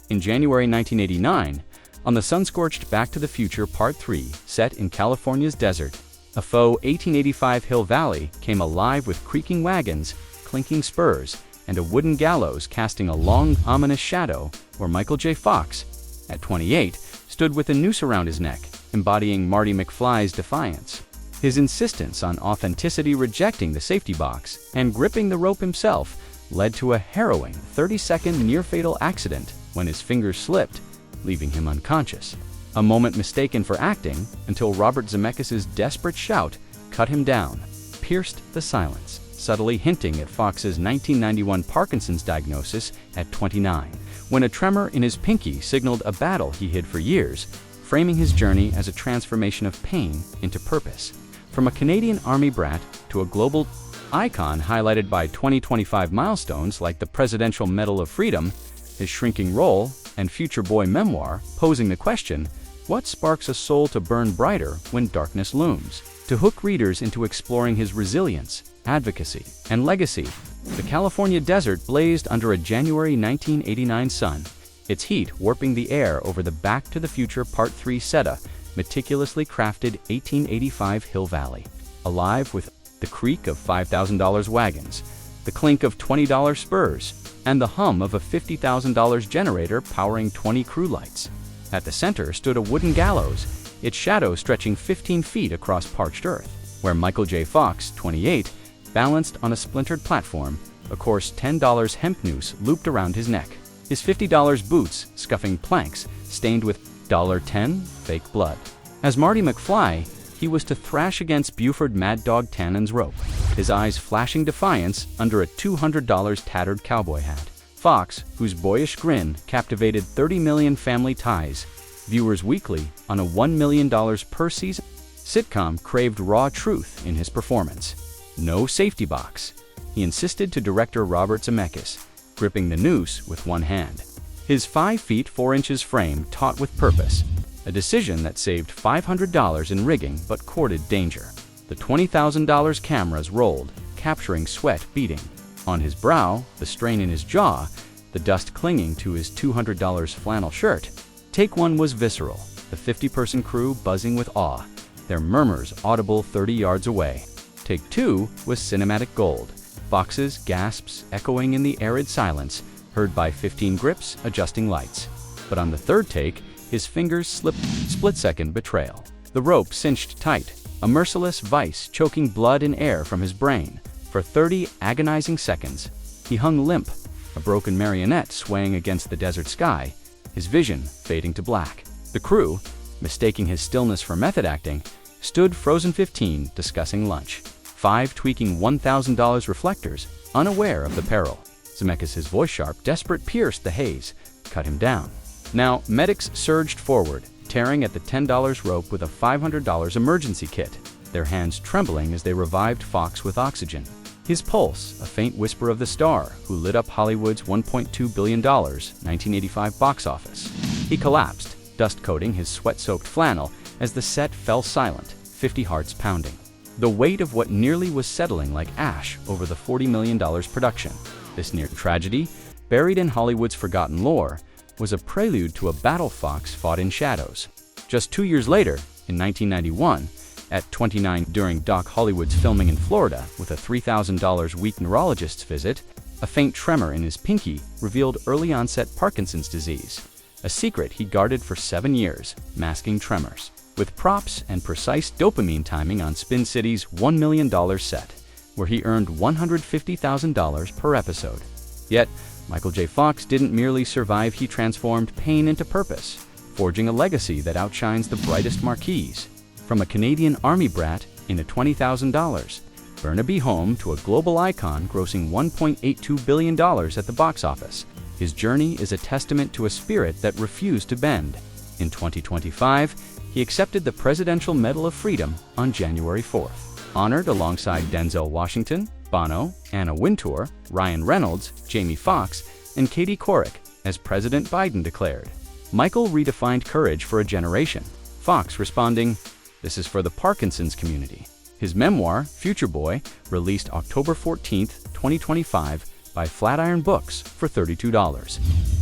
In January 1989, on the sun-scorched Back to the Future Part 3, set in California's desert, a faux 1885 Hill Valley came alive with creaking wagons, clinking spurs, and a wooden gallows casting a long, ominous shadow where Michael J. Fox, at 28, stood with a noose around his neck, embodying Marty McFly's defiance. His insistence on authenticity, rejecting the safety box, and gripping the rope himself led to a harrowing 30-second near-fatal accident when his fingers slipped, leaving him unconscious. A moment mistaken for acting until Robert Zemeckis' desperate shout cut him down, pierced the silence, subtly hinting at Fox's 1991 Parkinson's diagnosis at 29, when a tremor in his pinky signaled a battle he hid for years, framing his journey as a transformation of pain into purpose. From a Canadian Army brat to a global icon highlighted by 2025 milestones like the Presidential Medal of Freedom, his shrinking role, and Future Boy memoir posing the question, what sparks a soul to burn brighter when darkness looms? To hook readers into exploring his resilience, advocacy, and legacy, the California desert blazed under a January 1989 sun, its heat warping the air over the Back to the Future Part 3 seta, meticulously crafted 1885 Hill Valley, alive with the creak of $5,000 wagons, the clink of $20 spurs, and the hum of a $50,000 generator powering 20 crew lights. At the center stood a wooden gallows, its shadow stretching 15 feet across parched earth, where Michael J. Fox, 28, balanced on a splintered platform, a coarse $10 hemp noose looped around his neck, his $50 boots scuffing planks stained with $10 fake blood. As Marty McFly, he was to thrash against Buford Mad Dog Tannen's rope, his eyes flashing defiance under a $200 tattered cowboy hat. Fox, whose boyish grin captivated 30 million family ties, viewers weekly on a $1 million per season sitcom, craved raw truth in his performance. No safety box, he insisted to director Robert Zemeckis, gripping the noose with one hand. His 5 feet 4 inches frame taut with purpose, a decision that saved $500 in rigging but courted danger. The $20,000 cameras rolled, capturing sweat beading on his brow, the strain in his jaw, the dust clinging to his $200 flannel shirt. Take 1 was visceral, the 50-person crew buzzing with awe, their murmurs audible 30 yards away. Take 2 was cinematic gold, Fox's gasps echoing in the arid silence, heard by 15 grips adjusting lights. But on the third take, his fingers slipped, split-second betrayal. The rope cinched tight, a merciless vice choking blood and air from his brain. For 30 agonizing seconds, he hung limp, a broken marionette swaying against the desert sky, his vision fading to black. The crew, mistaking his stillness for method acting, stood frozen 15 discussing lunch, 5 tweaking $1,000 reflectors, unaware of the peril. Zemeckis' voice sharp, desperate, pierced the haze, cut him down. Now, medics surged forward, tearing at the $10 rope with a $500 emergency kit, their hands trembling as they revived Fox with oxygen. His pulse, a faint whisper of the star who lit up Hollywood's $1.2 billion 1985 box office. He collapsed, dust-coating his sweat-soaked flannel as the set fell silent, 50 hearts pounding. The weight of what nearly was settling like ash over the $40 million production. This near tragedy, buried in Hollywood's forgotten lore, was a prelude to a battle Fox fought in shadows. Just 2 years later, in 1991, at 29 during Doc Hollywood's filming in Florida with a $3,000 week neurologist's visit, a faint tremor in his pinky revealed early-onset Parkinson's disease, a secret he guarded for 7 years, masking tremors. With props and precise dopamine timing on Spin City's $1 million set, where he earned $150,000 per episode. Yet, Michael J. Fox didn't merely survive, he transformed pain into purpose, forging a legacy that outshines the brightest marquees. From a Canadian Army brat in a $20,000, Burnaby home to a global icon grossing $1.82 billion at the box office, his journey is a testament to a spirit that refused to bend. In 2025, he accepted the Presidential Medal of Freedom on January 4th, honored alongside Denzel Washington, Bono, Anna Wintour, Ryan Reynolds, Jamie Foxx, and Katie Couric, as President Biden declared. Michael redefined courage for a generation, Fox responding, "This is for the Parkinson's community." His memoir, Future Boy, released October 14, 2025, by Flatiron Books for $32.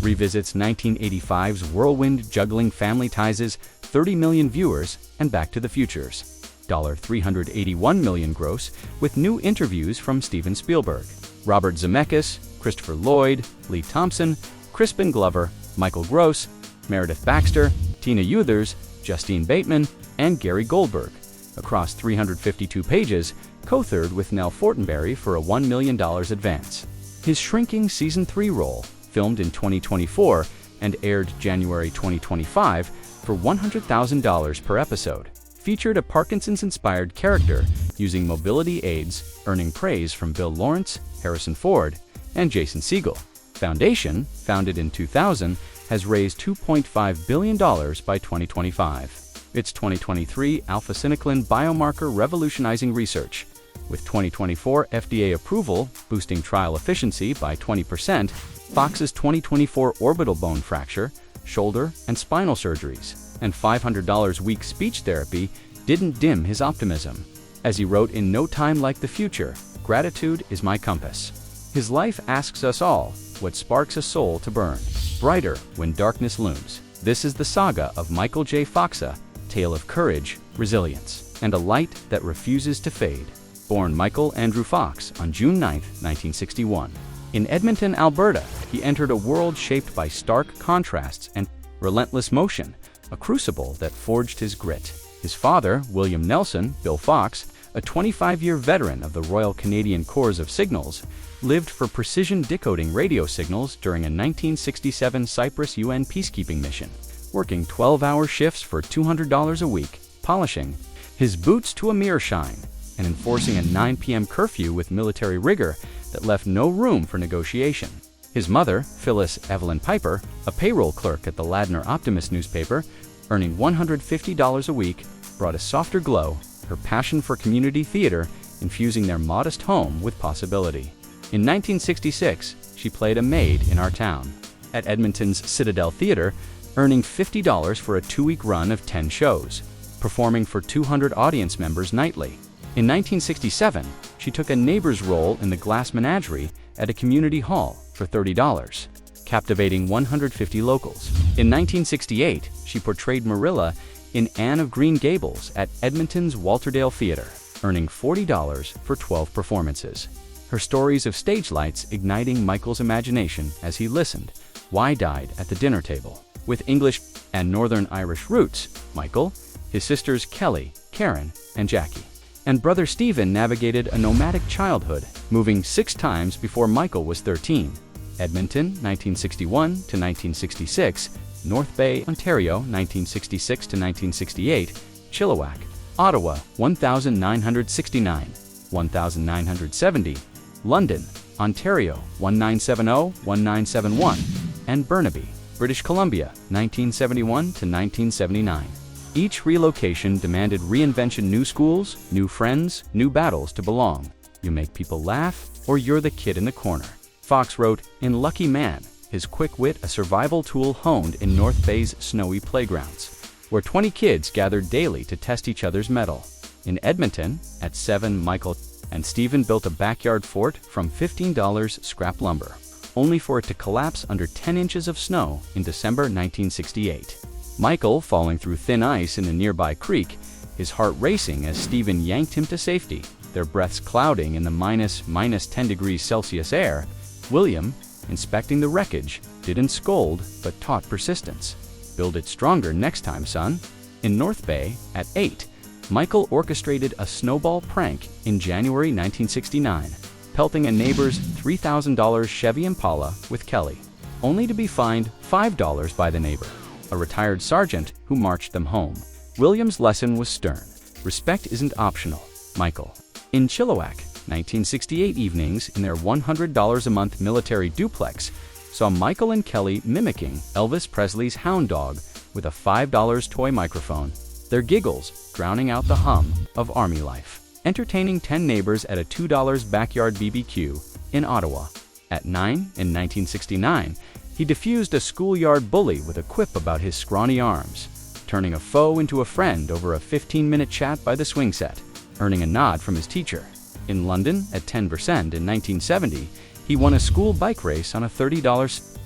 Revisits 1985's whirlwind juggling Family Ties' 30 million viewers and Back to the Future's $381 million gross with new interviews from Steven Spielberg, Robert Zemeckis, Christopher Lloyd, Lee Thompson, Crispin Glover, Michael Gross, Meredith Baxter, Tina Uthers, Justine Bateman, and Gary Goldberg, across 352 pages, co-third with Nell Fortenberry for a $1 million advance. His shrinking Season 3 role, filmed in 2024 and aired January 2025 for $100,000 per episode, featured a Parkinson's-inspired character using mobility aids, earning praise from Bill Lawrence, Harrison Ford, and Jason Segel. Foundation, founded in 2000, has raised $2.5 billion by 2025. Its 2023 alpha-synuclein biomarker revolutionizing research, with 2024 FDA approval boosting trial efficiency by 20%, Fox's 2024 orbital bone fracture, shoulder and spinal surgeries, and $500 week speech therapy didn't dim his optimism. As he wrote in No Time Like the Future, "Gratitude is my compass." His life asks us all what sparks a soul to burn brighter when darkness looms. This is the saga of Michael J. Foxa, tale of courage, resilience, and a light that refuses to fade. Born Michael Andrew Fox on June 9, 1961. In Edmonton, Alberta, he entered a world shaped by stark contrasts and relentless motion, a crucible that forged his grit. His father, William Nelson, Bill Fox, a 25-year veteran of the Royal Canadian Corps of Signals, lived for precision decoding radio signals during a 1967 Cyprus UN peacekeeping mission, working 12-hour shifts for $200 a week, polishing his boots to a mere shine, and enforcing a 9 p.m. curfew with military rigor that left no room for negotiation. His mother, Phyllis Evelyn Piper, a payroll clerk at the Ladner Optimist newspaper, earning $150 a week, brought a softer glow, her passion for community theater infusing their modest home with possibility. In 1966, she played a maid in our town at Edmonton's Citadel Theatre, earning $50 for a 2-week run of 10 shows, performing for 200 audience members nightly. In 1967, she took a neighbor's role in the Glass Menagerie at a community hall for $30, captivating 150 locals. In 1968, she portrayed Marilla in Anne of Green Gables at Edmonton's Walterdale Theatre, earning $40 for 12 performances. Her stories of stage lights igniting Michael's imagination as he listened, Why died at the dinner table. With English and Northern Irish roots, Michael, his sisters Kelly, Karen, and Jackie, and brother Stephen navigated a nomadic childhood, moving 6 times before Michael was 13. Edmonton, 1961 to 1966, North Bay, Ontario, 1966 to 1968, Chilliwack, Ottawa, 1969, 1970, London, Ontario, 1970-1971, and Burnaby, British Columbia, 1971 to 1979. Each relocation demanded reinvention, new schools, new friends, new battles to belong. You make people laugh, or you're the kid in the corner. Fox wrote, in Lucky Man, his quick wit a survival tool honed in North Bay's snowy playgrounds, where 20 kids gathered daily to test each other's mettle. In Edmonton, at 7, Michael and Stephen built a backyard fort from $15 scrap lumber, only for it to collapse under 10 inches of snow in December 1968. Michael falling through thin ice in a nearby creek, his heart racing as Stephen yanked him to safety, their breaths clouding in the minus 10 degrees Celsius air. William, inspecting the wreckage, didn't scold but taught persistence. Build it stronger next time, son. In North Bay, at 8, Michael orchestrated a snowball prank in January 1969, pelting a neighbor's $3,000 Chevy Impala with Kelly, only to be fined $5 by the neighbor, a retired sergeant who marched them home. William's lesson was stern. Respect isn't optional, Michael. In Chilliwack, 1968 evenings in their $100 a month military duplex saw Michael and Kelly mimicking Elvis Presley's hound dog with a $5 toy microphone, their giggles drowning out the hum of army life. Entertaining 10 neighbors at a $2 backyard BBQ in Ottawa. At 9, in 1969, he diffused a schoolyard bully with a quip about his scrawny arms, turning a foe into a friend over a 15-minute chat by the swing set, earning a nod from his teacher. In London, at 10% in 1970, He won a school bike race on a $30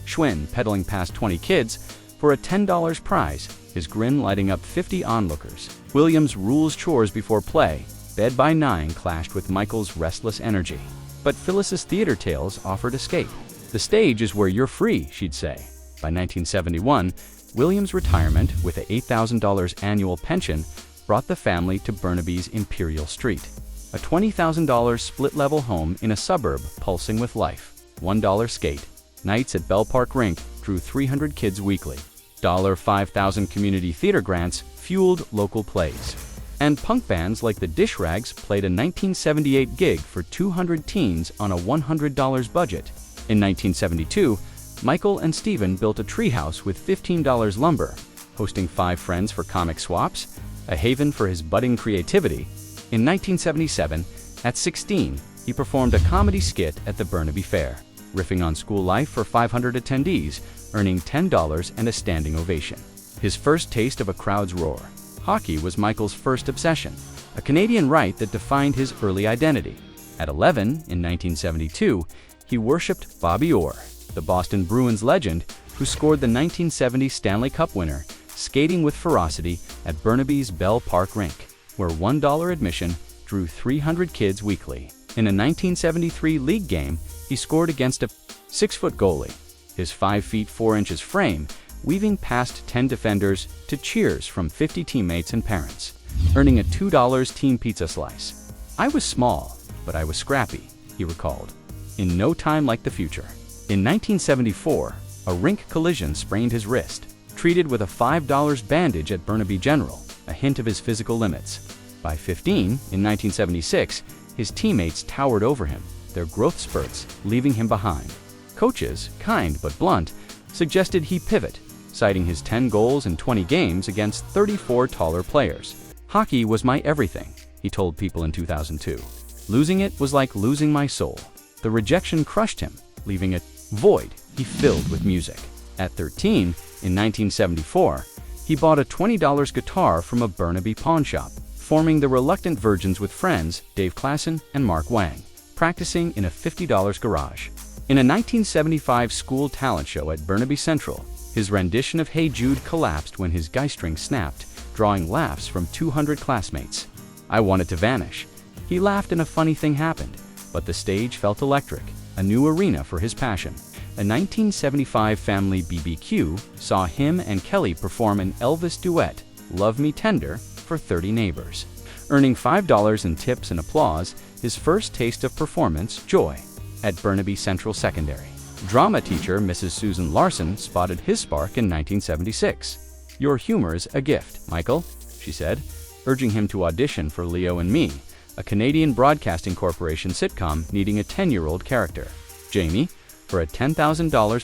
Schwinn, pedaling past 20 kids for a $10 prize, his grin lighting up 50 onlookers. Williams' rules chores before play, bed by 9 clashed with Michael's restless energy. But Phyllis's theater tales offered escape. "The stage is where you're free," she'd say. By 1971, Williams' retirement with an $8,000 annual pension brought the family to Burnaby's Imperial Street, a $20,000 split-level home in a suburb pulsing with life. $1 skate. Nights at Bell Park Rink drew 300 kids weekly. $5,000 community theater grants fueled local plays. And punk bands like the Dish Rags played a 1978 gig for 200 teens on a $100 budget. In 1972, Michael and Stephen built a treehouse with $15 lumber, hosting 5 friends for comic swaps, a haven for his budding creativity. In 1977, at 16, he performed a comedy skit at the Burnaby Fair, riffing on school life for 500 attendees, earning $10 and a standing ovation. His first taste of a crowd's roar. Hockey was Michael's first obsession, a Canadian rite that defined his early identity. At 11, in 1972, he worshipped Bobby Orr, the Boston Bruins legend who scored the 1970 Stanley Cup winner, skating with ferocity at Burnaby's Bell Park Rink, where $1 admission drew 300 kids weekly. In a 1973 league game, he scored against a 6-foot goalie, his 5 feet 4 inches frame weaving past 10 defenders to cheers from 50 teammates and parents, earning a $2 team pizza slice. "I was small, but I was scrappy," he recalled. In no time like the future. In 1974, a rink collision sprained his wrist, treated with a $5 bandage at Burnaby General, a hint of his physical limits. By 15, in 1976, his teammates towered over him, their growth spurts leaving him behind. Coaches, kind but blunt, suggested he pivot, citing his 10 goals in 20 games against 34 taller players. "Hockey was my everything," he told People in 2002. "Losing it was like losing my soul." The rejection crushed him, leaving a void he filled with music. At 13, in 1974, he bought a $20 guitar from a Burnaby pawn shop, forming the Reluctant Virgins with friends Dave Klassen and Mark Wang, practicing in a $50 garage. In a 1975 school talent show at Burnaby Central, his rendition of Hey Jude collapsed when his guy string snapped, drawing laughs from 200 classmates. "I wanted to vanish." He laughed and a funny thing happened, but the stage felt electric, a new arena for his passion. A 1975 family BBQ saw him and Kelly perform an Elvis duet, Love Me Tender, for 30 neighbors. Earning $5 in tips and applause, his first taste of performance joy at Burnaby Central Secondary. Drama teacher Mrs. Susan Larson spotted his spark in 1976. "Your humor's a gift, Michael," she said, urging him to audition for Leo and Me, a Canadian Broadcasting Corporation sitcom needing a 10-year-old character. Jamie, for a $10,000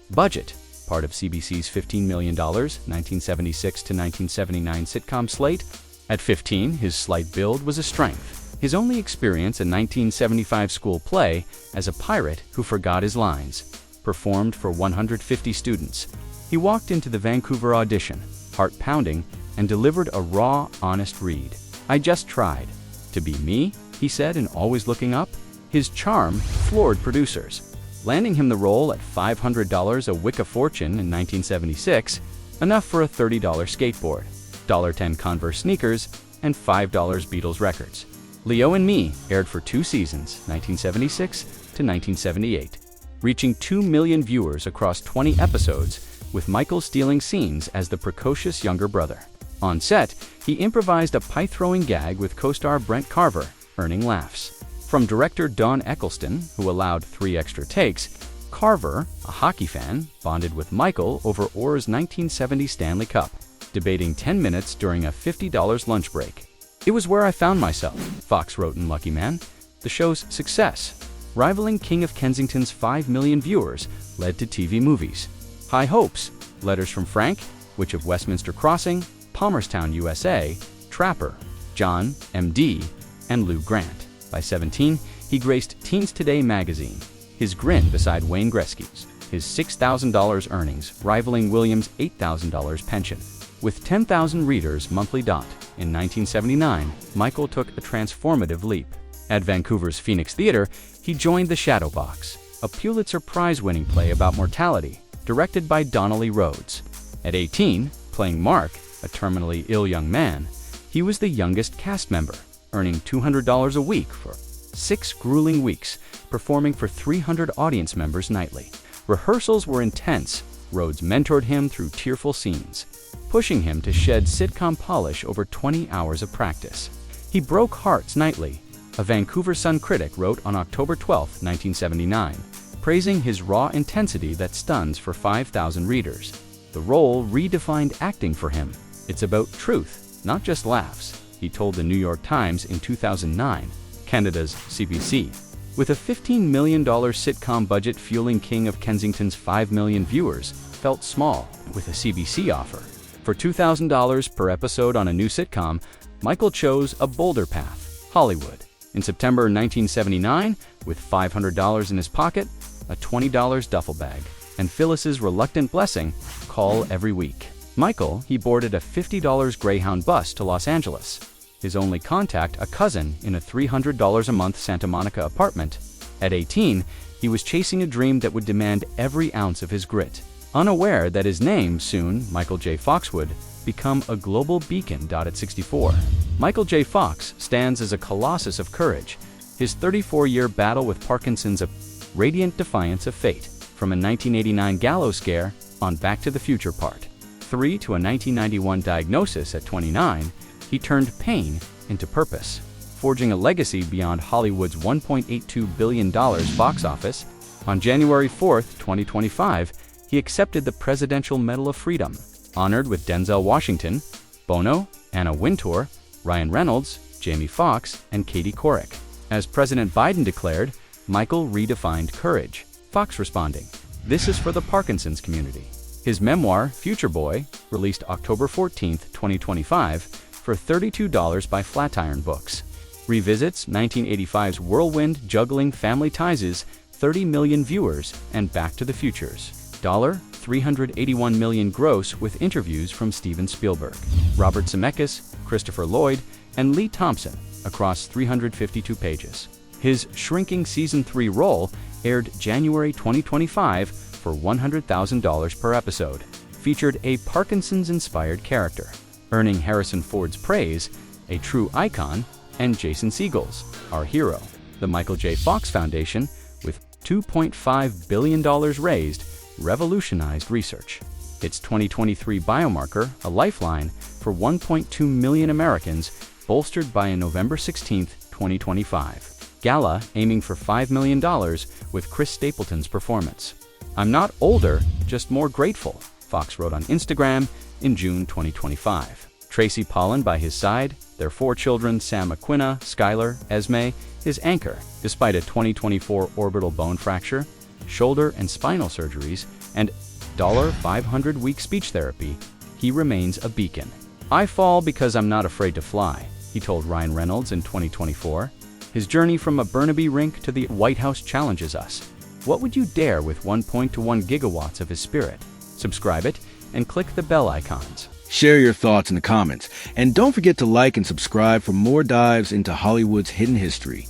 budget, part of CBC's $15 million 1976 to 1979 sitcom slate. At 15, his slight build was a strength. His only experience a 1975 school play as a pirate who forgot his lines, performed for 150 students. He walked into the Vancouver audition, heart pounding, and delivered a raw, honest read. "I just tried to be me," he said in Always Looking Up. His charm floored producers, landing him the role at $500 a wick of fortune in 1976, enough for a $30 skateboard, $10 Converse sneakers, and $5 Beatles records. Leo and Me aired for 2 seasons, 1976 to 1978, reaching 2 million viewers across 20 episodes, with Michael stealing scenes as the precocious younger brother. On set, he improvised a pie-throwing gag with co-star Brent Carver, earning laughs. From director Don Eccleston, who allowed 3 extra takes, Carver, a hockey fan, bonded with Michael over Orr's 1970 Stanley Cup, debating 10 minutes during a $50 lunch break. "It was where I found myself," Fox wrote in Lucky Man. The show's success, rivaling King of Kensington's 5 million viewers, led to TV movies. High Hopes, Letters from Frank, Witch of Westminster Crossing, Palmerstown, USA, Trapper, John, M.D., and Lou Grant. By 17, he graced Teens Today magazine, his grin beside Wayne Gretzky's, his $6,000 earnings rivaling Williams' $8,000 pension. With 10,000 readers monthly. In 1979, Michael took a transformative leap. At Vancouver's Phoenix Theatre, he joined the Shadow Box, a Pulitzer Prize-winning play about mortality, directed by Donnelly Rhodes. At 18, playing Mark, a terminally ill young man, he was the youngest cast member, earning $200 a week for 6 grueling weeks, performing for 300 audience members nightly. Rehearsals were intense. Rhodes mentored him through tearful scenes, pushing him to shed sitcom polish over 20 hours of practice. He broke hearts nightly, a Vancouver Sun critic wrote on October 12, 1979, praising his raw intensity that stuns for 5,000 readers. The role redefined acting for him. It's about truth, not just laughs, he told the New York Times in 2009, Canada's CBC. With a $15 million sitcom budget, fueling King of Kensington's 5 million viewers felt small with a CBC offer. For $2,000 per episode on a new sitcom, Michael chose a bolder path, Hollywood. In September 1979, with $500 in his pocket, a $20 duffel bag, and Phyllis's reluctant blessing, call every week. Michael, he boarded a $50 Greyhound bus to Los Angeles. His only contact, a cousin in a $300 a month Santa Monica apartment. At 18, he was chasing a dream that would demand every ounce of his grit, unaware that his name soon, Michael J. Fox, would become a global beacon. At 64, Michael J. Fox stands as a colossus of courage. His 34-year battle with Parkinson's, a radiant defiance of fate, from a 1989 gallows scare on Back to the Future Part 3 to a 1991 diagnosis at 29, he turned pain into purpose, forging a legacy beyond Hollywood's $1.82 billion box office. On January 4, 2025, he accepted the Presidential Medal of Freedom, honored with Denzel Washington, Bono, Anna Wintour, Ryan Reynolds, Jamie Foxx, and Katie Couric. As President Biden declared, Michael redefined courage. Fox responding, "This is for the Parkinson's community." His memoir, Future Boy, released October 14, 2025, for $32 by Flatiron Books, revisits 1985's whirlwind juggling Family Ties' 30 million viewers and Back to the Future's $381 million gross, with interviews from Steven Spielberg, Robert Zemeckis, Christopher Lloyd, and Lee Thompson across 352 pages. His shrinking Season 3 role aired January 2025 for $100,000 per episode, featured a Parkinson's-inspired character, earning Harrison Ford's praise, a true icon, and Jason Segel's, our hero. The Michael J. Fox Foundation, with $2.5 billion raised, revolutionized research. Its 2023 biomarker, a lifeline for 1.2 million Americans, bolstered by a November 16, 2025 gala aiming for $5 million with Chris Stapleton's performance. "I'm not older, just more grateful," Fox wrote on Instagram in June 2025. Tracy Pollan by his side, their 4 children, Sam Aquina, Skylar, Esme, his anchor. Despite a 2024 orbital bone fracture, shoulder and spinal surgeries, and $500-week speech therapy, he remains a beacon. "I fall because I'm not afraid to fly," he told Ryan Reynolds in 2024. His journey from a Burnaby rink to the White House challenges us. What would you dare with 1.1 gigawatts of his spirit? Subscribe it and click the bell icons. Share your thoughts in the comments, and don't forget to like and subscribe for more dives into Hollywood's hidden history.